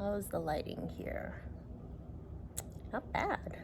How's the lighting here? Not bad.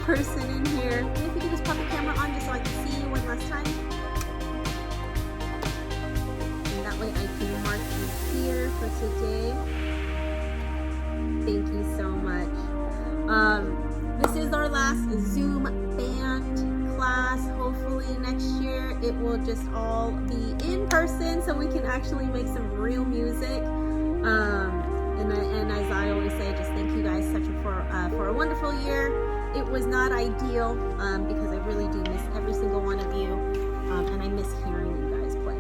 Person in here. If you could just pop the camera on just so I can see you one last time. And that way I can mark you here for today. Thank you so much. This is our last Zoom band class. Hopefully next year it will just all be in person so we can actually make some real music. And as I always say, just thank you guys for a wonderful year. It was not ideal because I really do miss every single one of you, and I miss hearing you guys play.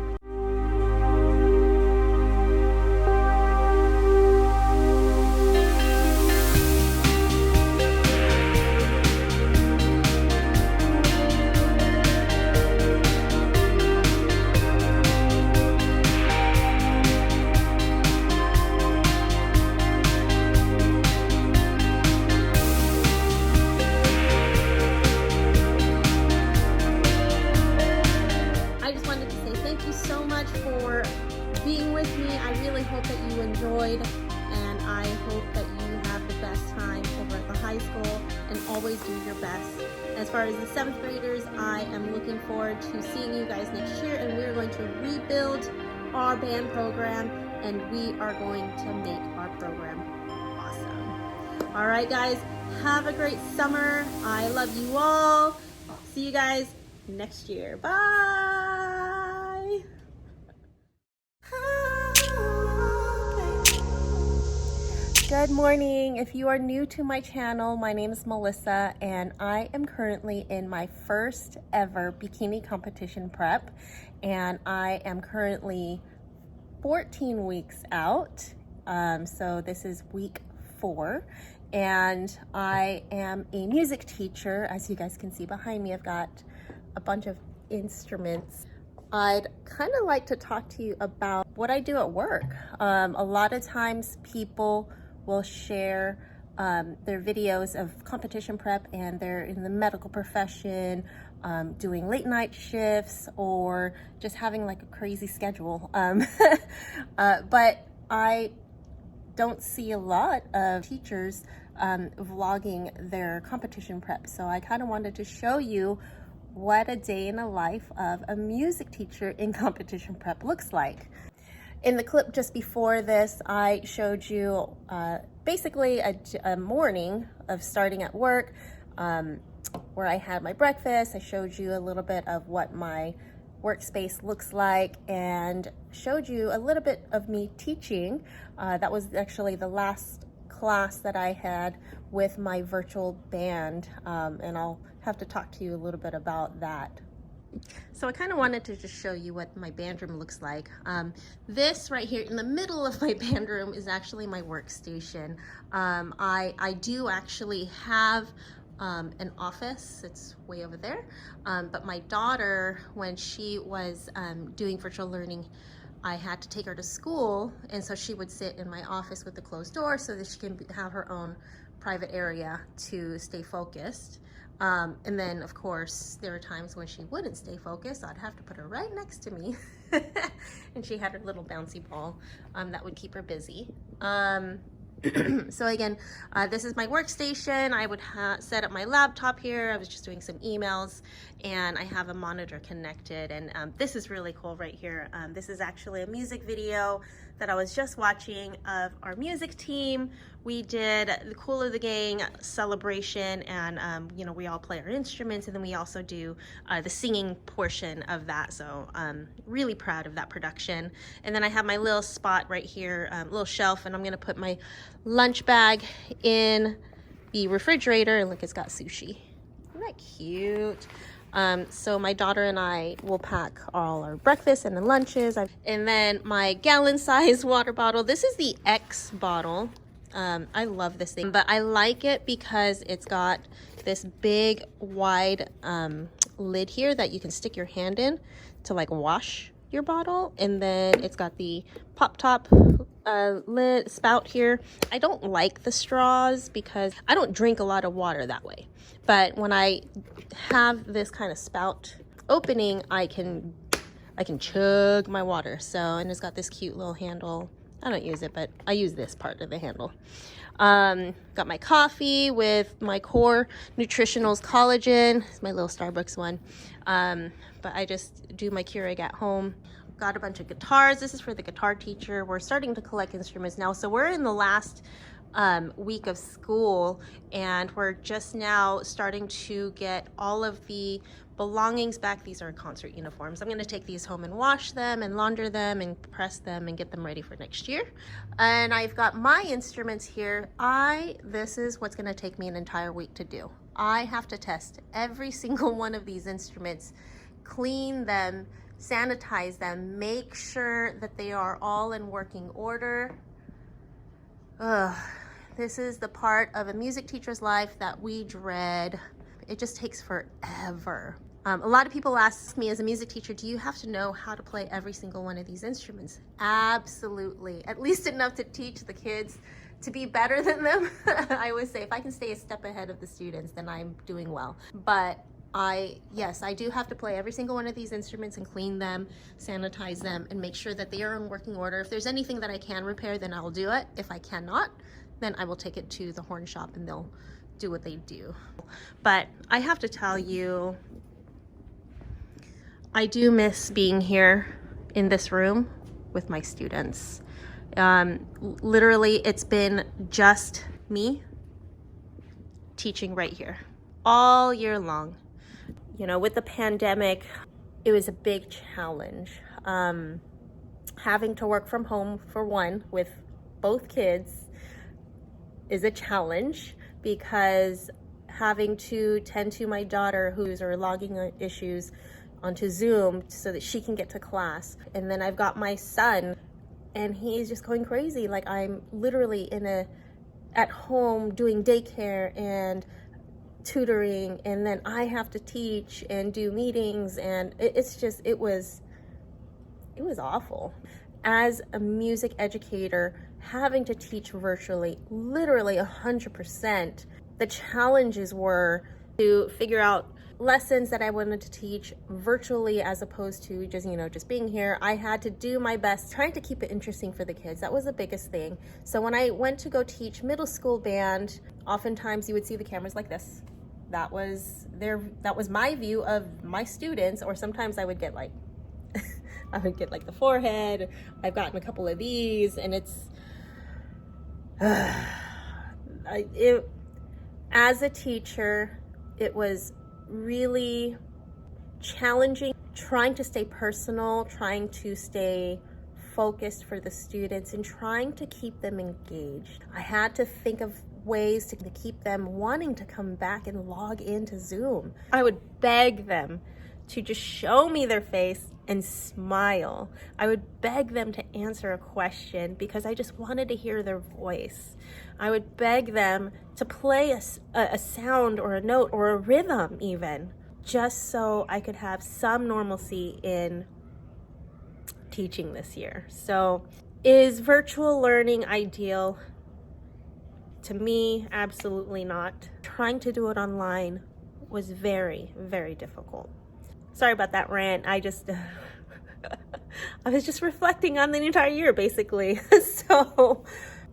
For being with me. I really hope that you enjoyed, and I hope that you have the best time over at the high school and always do your best. As far as the 7th graders, I am looking forward to seeing you guys next year, and we're going to rebuild our band program, and we are going to make our program awesome. All right, guys, have a great summer. I love you all. See you guys next year. Bye. Good morning. If you are new to my channel, my name is Melissa, and I am currently in my first ever bikini competition prep, and I am currently 14 weeks out. So this is week 4, and I am a music teacher. As you guys can see behind me, I've got a bunch of instruments. I'd kind of like to talk to you about what I do at work. A lot of times people will share their videos of competition prep and they're in the medical profession doing late night shifts or just having like a crazy schedule. But I don't see a lot of teachers vlogging their competition prep. So I kind of wanted to show you what a day in the life of a music teacher in competition prep looks like. In the clip just before this, I showed you basically a morning of starting at work, where I had my breakfast. I showed you a little bit of what my workspace looks like and showed you a little bit of me teaching. That was actually the last class that I had with my virtual band, and I'll have to talk to you a little bit about that. So I kind of wanted to just show you what my band room looks like. This right here in the middle of my band room is actually my workstation. I do actually have an office. It's way over there. But my daughter, when she was doing virtual learning, I had to take her to school, and so she would sit in my office with the closed door so that she can have her own private area to stay focused. And then of course there were times when she wouldn't stay focused. I'd have to put her right next to me and she had her little bouncy ball that would keep her busy. So again, this is my workstation. I would set up my laptop here. I was just doing some emails, and I have a monitor connected, and this is really cool right here. This is actually a music video that I was just watching of our music team. We did the Cool of the Gang celebration, and you know, we all play our instruments, and then we also do the singing portion of that. So really proud of that production. And then I have my little spot right here, little shelf, and I'm gonna put my lunch bag in the refrigerator, and look, it's got sushi. Isn't that cute? So my daughter and I will pack all our breakfast and the lunches. And then my gallon-sized water bottle. This is the X bottle. I love this thing, but I like it because it's got this big, wide lid here that you can stick your hand in to like wash your bottle. And then it's got the pop top lid spout here. I don't like the straws because I don't drink a lot of water that way. But when I have this kind of spout opening, I can chug my water. So, and it's got this cute little handle. I don't use it, but I use this part of the handle. Got my coffee with my Core Nutritionals collagen. It's my little Starbucks one. But I just do my Keurig at home. Got a bunch of guitars. This is for the guitar teacher. We're starting to collect instruments now. So we're in the last week of school, and we're just now starting to get all of the belongings back. These are concert uniforms. I'm going to take these home and wash them and launder them and press them and get them ready for next year. And I've got my instruments here. This is what's going to take me an entire week to do. I have to test every single one of these instruments, clean them, sanitize them, make sure that they are all in working order. This is the part of a music teacher's life that we dread. It just takes forever. A lot of people ask me as a music teacher, do you have to know how to play every single one of these instruments? Absolutely. At least enough to teach the kids to be better than them. I always say if I can stay a step ahead of the students, then I'm doing well. But yes, I do have to play every single one of these instruments and clean them, sanitize them, and make sure that they are in working order. If there's anything that I can repair, then I'll do it. If I cannot, then I will take it to the horn shop and they'll do what they do. But I have to tell you, I do miss being here in this room with my students. Literally, it's been just me teaching right here all year long. You know, with the pandemic, it was a big challenge. Having to work from home, for one, with both kids is a challenge, because having to tend to my daughter who's logging issues onto Zoom so that she can get to class. And then I've got my son, and he's just going crazy. Like, I'm literally at home doing daycare and tutoring, and then I have to teach and do meetings, and it was awful. As a music educator, having to teach virtually, literally 100%, the challenges were to figure out lessons that I wanted to teach virtually as opposed to just, just being here. I had to do my best trying to keep it interesting for the kids. That was the biggest thing. So when I went to go teach middle school band, oftentimes you would see the cameras like this. That was my view of my students, or sometimes I would get like I would get like the forehead. I've gotten a couple of these, and it's as a teacher, it was really challenging, trying to stay personal, trying to stay focused for the students, and trying to keep them engaged. I had to think of ways to keep them wanting to come back and log into Zoom. I would beg them to just show me their face and smile. I would beg them to answer a question because I just wanted to hear their voice. I would beg them to play a sound or a note or a rhythm even, just so I could have some normalcy in teaching this year. So, is virtual learning ideal? To me, absolutely not. Trying to do it online was very, very difficult. Sorry about that rant. I was just reflecting on the entire year, basically. So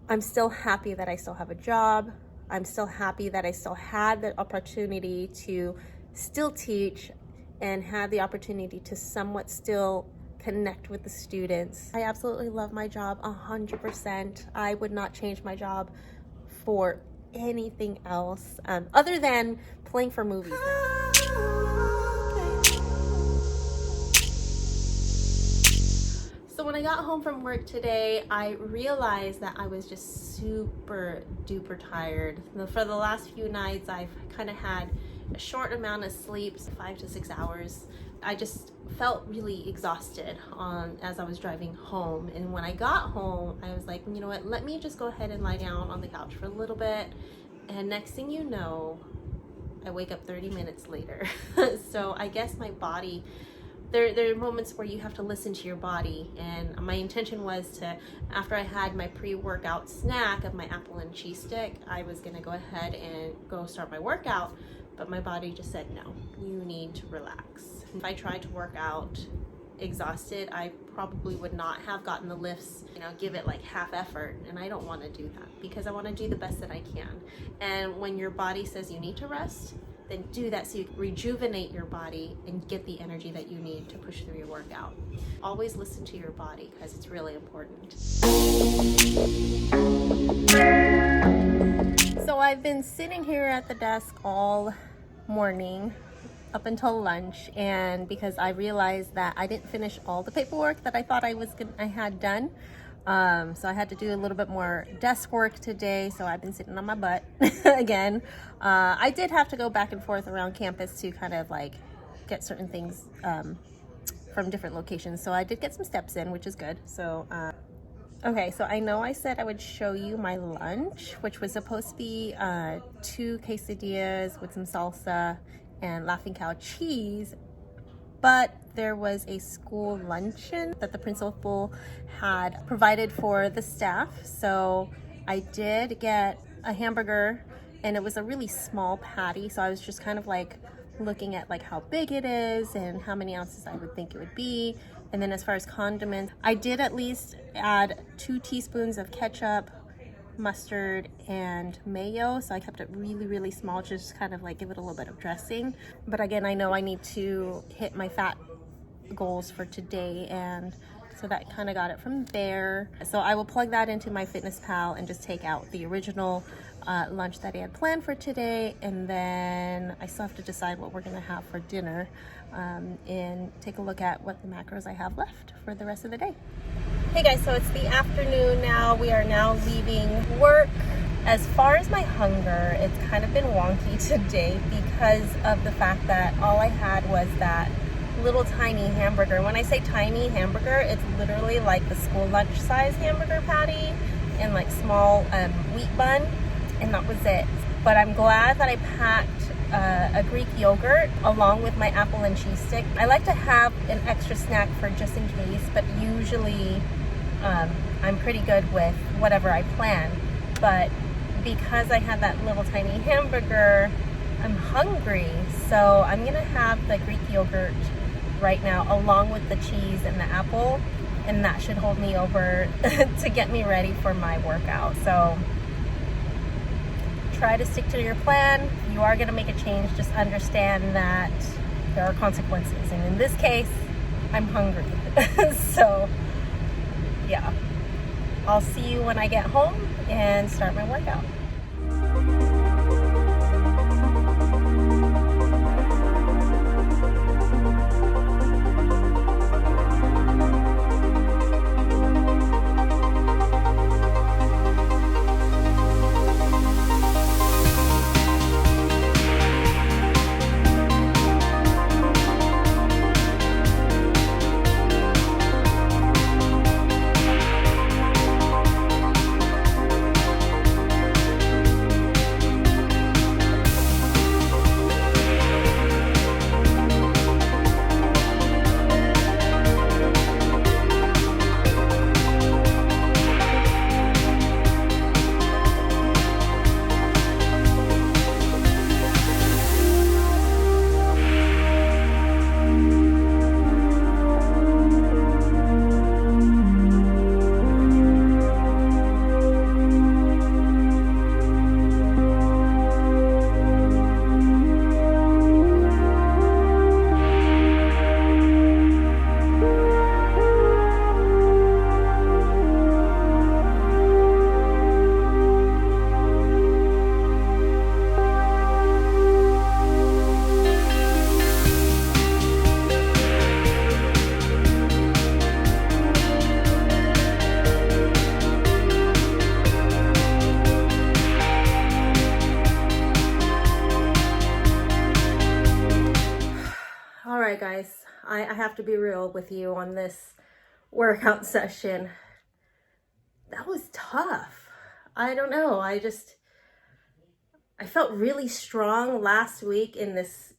I'm still happy that I still have a job. I'm still happy that I still had the opportunity to still teach and have the opportunity to somewhat still connect with the students. I absolutely love my job 100%. I would not change my job for anything else other than playing for movies now. So when I got home from work today, I realized that I was just super duper tired. For the last few nights, I've kind of had a short amount of sleep, 5 to 6 hours. I just felt really exhausted as I was driving home. And when I got home, I was like, you know what, let me just go ahead and lie down on the couch for a little bit. And next thing you know, I wake up 30 minutes later. So I guess my body, there are moments where you have to listen to your body. And my intention was to, after I had my pre-workout snack of my apple and cheese stick, I was gonna go ahead and go start my workout. But my body just said, no, you need to relax. If I tried to work out exhausted, I probably would not have gotten the lifts, give it like half effort. And I don't want to do that because I want to do the best that I can. And when your body says you need to rest, then do that so you rejuvenate your body and get the energy that you need to push through your workout. Always listen to your body because it's really important. So I've been sitting here at the desk all morning up until lunch, and because I realized that I didn't finish all the paperwork that I thought I had done, so I had to do a little bit more desk work today. So I've been sitting on my butt again. I did have to go back and forth around campus to kind of like get certain things from different locations. So I did get some steps in, which is good. So okay, so I know I said I would show you my lunch, which was supposed to be 2 quesadillas with some salsa and Laughing Cow cheese, but there was a school luncheon that the principal had provided for the staff. So I did get a hamburger, and it was a really small patty. So I was just kind of like looking at like how big it is and how many ounces I would think it would be. And then as far as condiments, I did at least add 2 teaspoons of ketchup, mustard, and mayo. So I kept it really, really small, just kind of like give it a little bit of dressing. But again, I know I need to hit my fat goals for today, and so that kind of got it from there. So I will plug that into my FitnessPal and just take out the original lunch that I had planned for today, and then I still have to decide what we're gonna have for dinner and take a look at what the macros I have left for the rest of the day. Hey guys, so it's the afternoon now. We are now leaving work. As far as my hunger, it's kind of been wonky today because of the fact that all I had was that little tiny hamburger. When I say tiny hamburger, it's literally like the school lunch size hamburger patty and like small wheat bun, and that was it. But I'm glad that I packed a Greek yogurt along with my apple and cheese stick. I like to have an extra snack for just in case, but usually I'm pretty good with whatever I plan. But because I had that little tiny hamburger, I'm hungry. So I'm gonna have the Greek yogurt right now along with the cheese and the apple, and that should hold me over to get me ready for my workout. So try to stick to your plan. If you are gonna make a change, just understand that there are consequences. And in this case, I'm hungry. So yeah, I'll see you when I get home and start my workout. All right, guys, I have to be real with you on this workout session. That was tough. I don't know. I felt really strong last week in this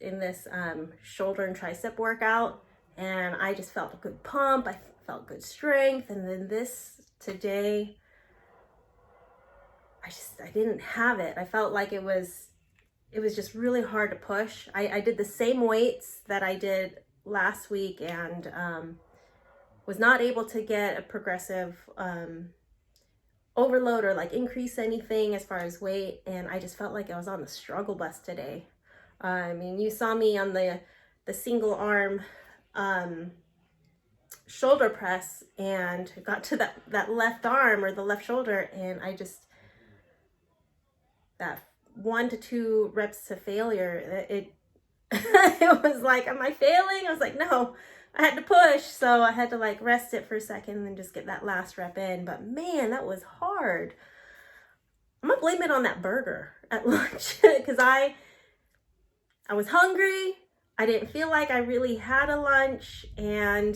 shoulder and tricep workout, and I just felt a good pump. I felt good strength, and then this today, I didn't have it. I felt like it was just really hard to push. I did the same weights that I did last week and was not able to get a progressive overload or like increase anything as far as weight. And I just felt like I was on the struggle bus today. I mean, you saw me on the single arm shoulder press and got to that left arm or the left shoulder, and that 1 to 2 reps to failure, it it was like, am I failing? I was like, no, I had to push. So I had to like rest it for a second and then just get that last rep in. But man, that was hard. I'm gonna blame it on that burger at lunch because I was hungry. I didn't feel like I really had a lunch, and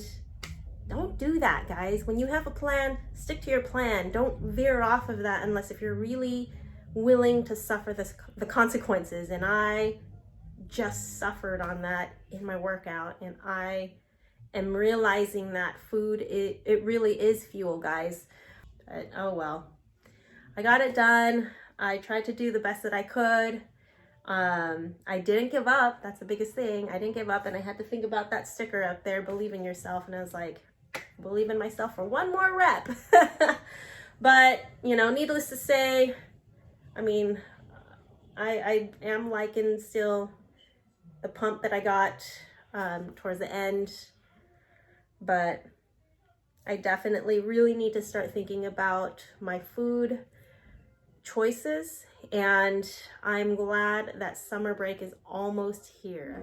don't do that, guys. When you have a plan, stick to your plan. Don't veer off of that unless if you're really willing to suffer the consequences. And I just suffered on that in my workout, and I am realizing that food, it really is fuel, guys. But oh well, I got it done. I tried to do the best that I could. I didn't give up. That's the biggest thing. I didn't give up, and I had to think about that sticker up there, believe in yourself, and I was like, believe in myself for one more rep. But you know, needless to say, I mean, I am liking still the pump that I got towards the end, but I definitely really need to start thinking about my food choices, and I'm glad that summer break is almost here.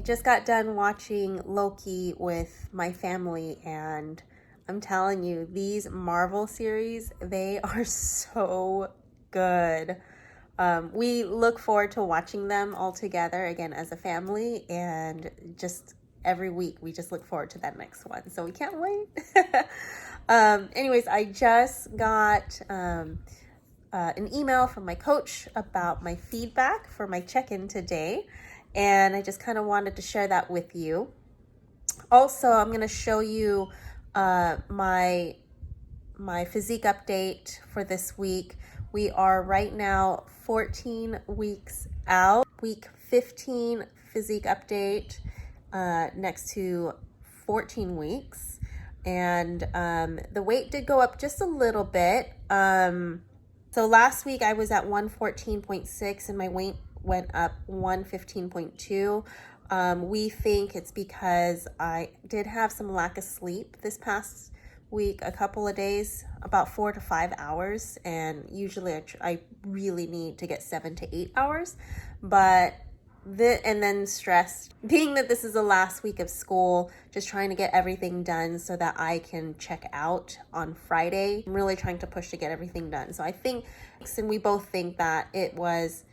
Just got done watching Loki with my family, and I'm telling you, these Marvel series, they are so good. We look forward to watching them all together again as a family, and just every week we just look forward to that next one, so we can't wait. Anyways, I just got a an email from my coach about my feedback for my check-in today, and I just kind of wanted to share that with you. Also, I'm going to show you my physique update for this week. We are right now 14 weeks out. Week 15 physique update next to 14 weeks. And the weight did go up just a little bit. So last week I was at 114.6 and my weight went up 115.2. We think it's because I did have some lack of sleep this past week, a couple of days, about 4 to 5 hours, and usually I really need to get 7 to 8 hours, and then stressed, being that this is the last week of school, just trying to get everything done so that I can check out on Friday. I'm really trying to push to get everything done. So I think, and we both think that it was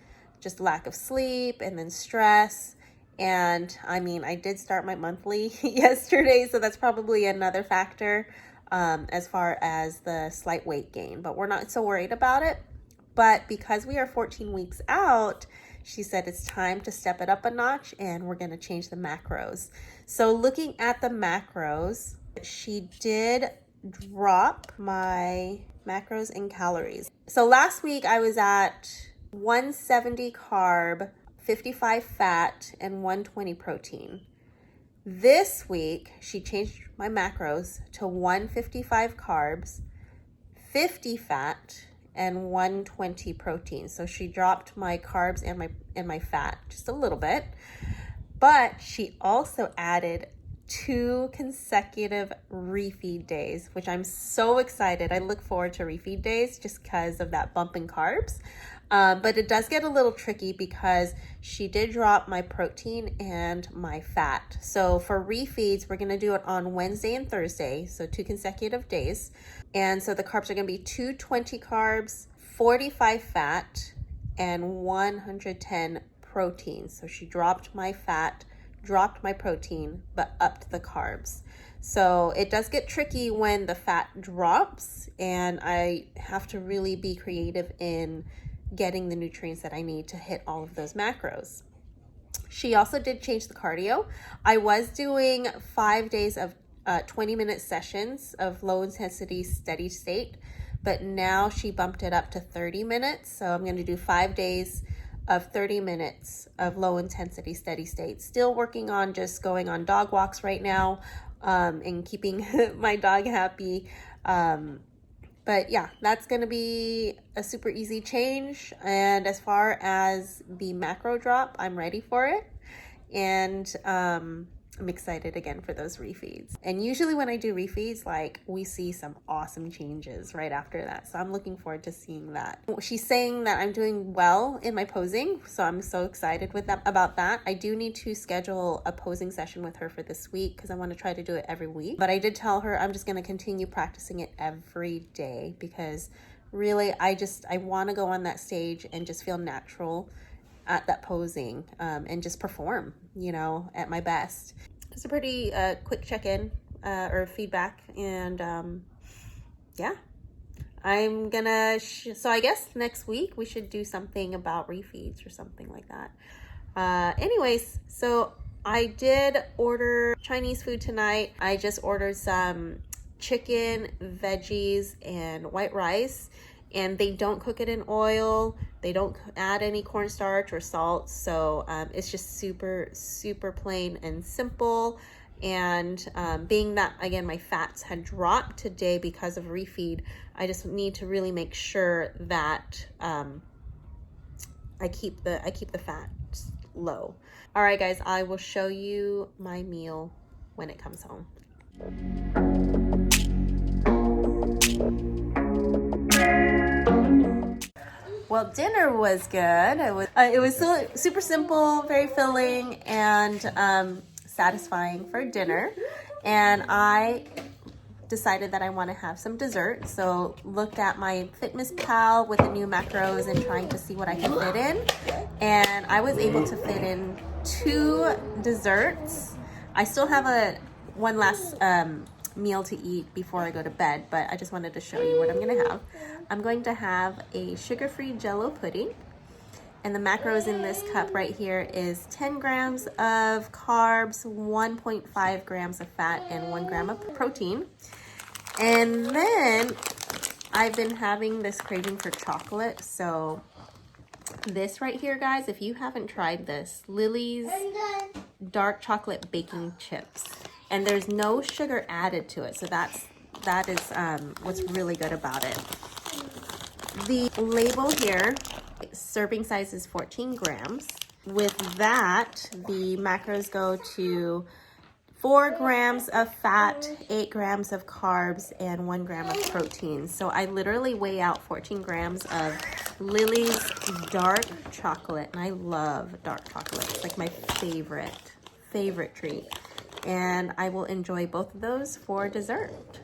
just lack of sleep and then stress. And I mean, I did start my monthly yesterday, so that's probably another factor as far as the slight weight gain, but we're not so worried about it. But because we are 14 weeks out, she said it's time to step it up a notch and we're going to change the macros. So looking at the macros, she did drop my macros and calories. So last week I was at 170 carb, 55 fat, and 120 protein. This week, she changed my macros to 155 carbs, 50 fat, and 120 protein. So she dropped my carbs and my fat just a little bit. But she also added 2 consecutive refeed days, which I'm so excited. I look forward to refeed days just because of that bump in carbs. But it does get a little tricky because she did drop my protein and my fat. So for refeeds, we're going to do it on Wednesday and Thursday, so 2 consecutive days. And so the carbs are going to be 220 carbs, 45 fat, and 110 protein. So she dropped my fat, dropped my protein, but upped the carbs. So it does get tricky when the fat drops, and I have to really be creative in getting the nutrients that I need to hit all of those macros. She also did change the cardio. I was doing 5 days of 20-minute sessions of low intensity steady state, but now she bumped it up to 30 minutes. So I'm going to do 5 days of 30 minutes of low intensity steady state. Still working on just going on dog walks right now and keeping my dog happy. But yeah, that's going to be a super easy change. And as far as the macro drop, I'm ready for it. And I'm excited again for those refeeds. And usually when I do refeeds, like, we see some awesome changes right after that. So I'm looking forward to seeing that. She's saying that I'm doing well in my posing, so I'm so excited about that. I do need to schedule a posing session with her for this week because I want to try to do it every week. But I did tell her I'm just going to continue practicing it every day because really I want to go on that stage and just feel natural at that posing and just perform, at my best. It's a pretty quick check-in or feedback, and yeah, I'm gonna so I guess next week we should do something about refeeds or something like that. Anyways, so I did order Chinese food tonight. I just ordered some chicken, veggies, and white rice, and they don't cook it in oil. They don't add any cornstarch or salt. So it's just super, super plain and simple. And being that, again, my fats had dropped today because of refeed, I just need to really make sure that I keep the fat low. All right, guys, I will show you my meal when it comes home. Well, dinner was good. It was super simple, very filling, and satisfying for dinner. And I decided that I want to have some dessert. So looked at my FitnessPal with the new macros and trying to see what I can fit in. And I was able to fit in 2 desserts. I still have one last meal to eat before I go to bed, but I just wanted to show you what I'm gonna have. I'm going to have a sugar-free Jell-O pudding, and the macros in this cup right here is 10 grams of carbs, 1.5 grams of fat, and 1 gram of protein. And then I've been having this craving for chocolate, so this right here, guys, if you haven't tried this, Lily's dark chocolate baking chips, and there's no sugar added to it, so that is what's really good about it. The label here, serving size is 14 grams. With that, the macros go to 4 grams of fat, 8 grams of carbs, and 1 gram of protein. So I literally weigh out 14 grams of Lily's dark chocolate, and I love dark chocolate. It's like my favorite treat. And I will enjoy both of those for dessert.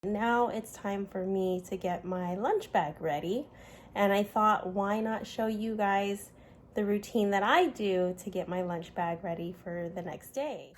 Now it's time for me to get my lunch bag ready, and I thought, why not show you guys the routine that I do to get my lunch bag ready for the next day.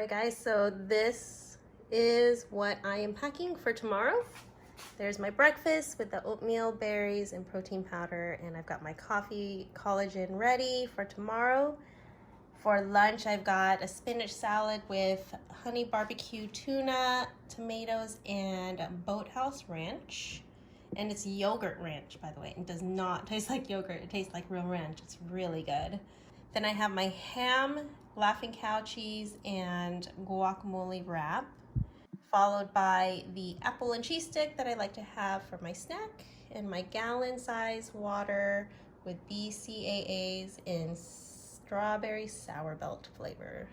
Guys, so this is what I am packing for tomorrow. There's my breakfast with the oatmeal, berries, and protein powder, and I've got my coffee collagen ready for tomorrow. For lunch, I've got a spinach salad with honey barbecue tuna, tomatoes, and Boathouse ranch. And it's yogurt ranch, by the way. It does not taste like yogurt. It tastes like real ranch. It's really good. Then I have my ham, Laughing Cow cheese, and guacamole wrap, followed by the apple and cheese stick that I like to have for my snack, and my gallon-size water with BCAAs in strawberry sour belt flavor.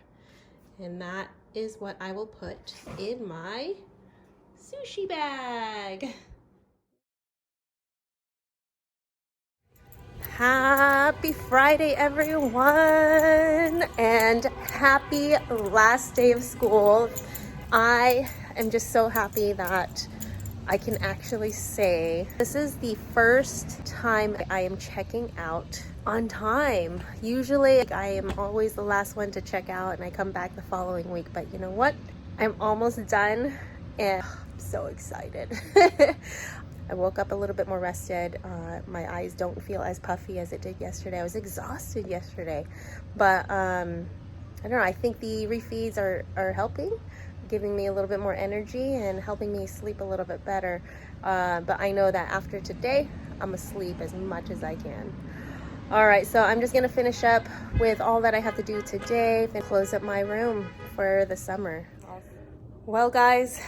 And that is what I will put in my sushi bag. Happy Friday, everyone, and happy last day of school. I am just so happy that I can actually say this is the first time I am checking out on time. Usually I am always the last one to check out and I come back the following week, but you know what? I'm almost done and I'm so excited. I woke up a little bit more rested. My eyes don't feel as puffy as it did yesterday. I was exhausted yesterday, but I don't know. I think the refeeds are helping, giving me a little bit more energy and helping me sleep a little bit better. But I know that after today, I'm gonna sleep as much as I can. All right, so I'm just gonna finish up with all that I have to do today and close up my room for the summer. Well, guys,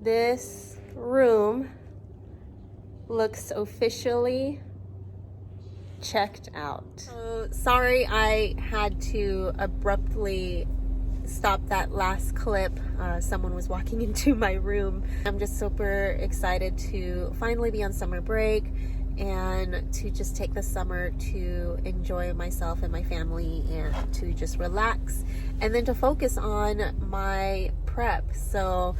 this room looks officially checked out. So sorry I had to abruptly stop that last clip. Someone was walking into my room. I'm just super excited to finally be on summer break and to just take the summer to enjoy myself and my family and to just relax and then to focus on my prep. So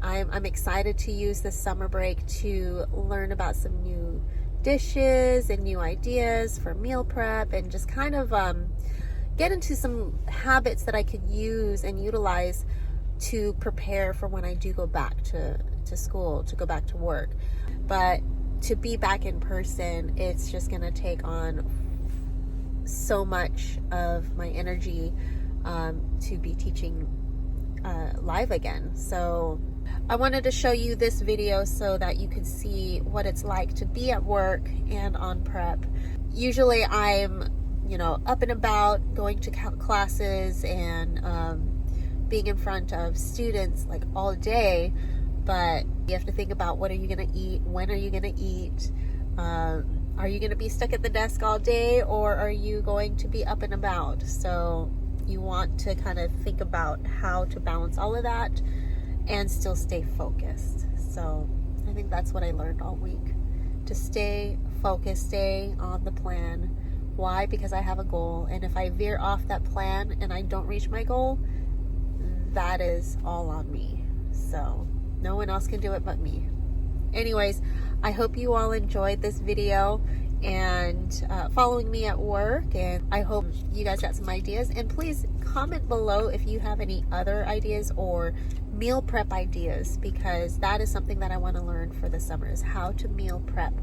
I'm excited to use this summer break to learn about some new dishes and new ideas for meal prep and just kind of get into some habits that I could use and utilize to prepare for when I do go back to school, to go back to work. But to be back in person, it's just gonna take on so much of my energy to be teaching live again. So I wanted to show you this video so that you could see what it's like to be at work and on prep. Usually I'm, you know, up and about, going to classes and being in front of students like all day, but you have to think about what are you gonna eat, when are you gonna eat, are you gonna be stuck at the desk all day, or are you going to be up and about? So you want to kind of think about how to balance all of that and still stay focused. So I think that's what I learned all week, to stay focused, stay on the plan. Why? Because I have a goal, and if I veer off that plan and I don't reach my goal, that is all on me. So no one else can do it but me. Anyways, I hope you all enjoyed this video and following me at work, and I hope you guys got some ideas. And please comment below if you have any other ideas or meal prep ideas, because that is something that I want to learn for the summer, is how to meal prep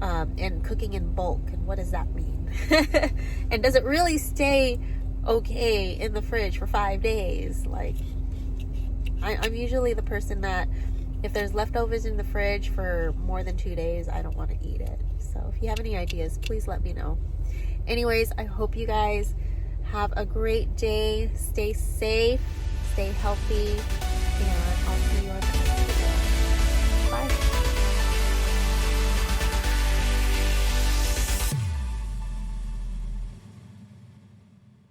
and cooking in bulk, and what does that mean? And does it really stay okay in the fridge for 5 days? Like, I'm usually the person that if there's leftovers in the fridge for more than 2 days, I don't want to eat it. So if you have any ideas, please let me know. Anyways, I hope you guys have a great day. Stay safe, stay healthy, and I'll see you on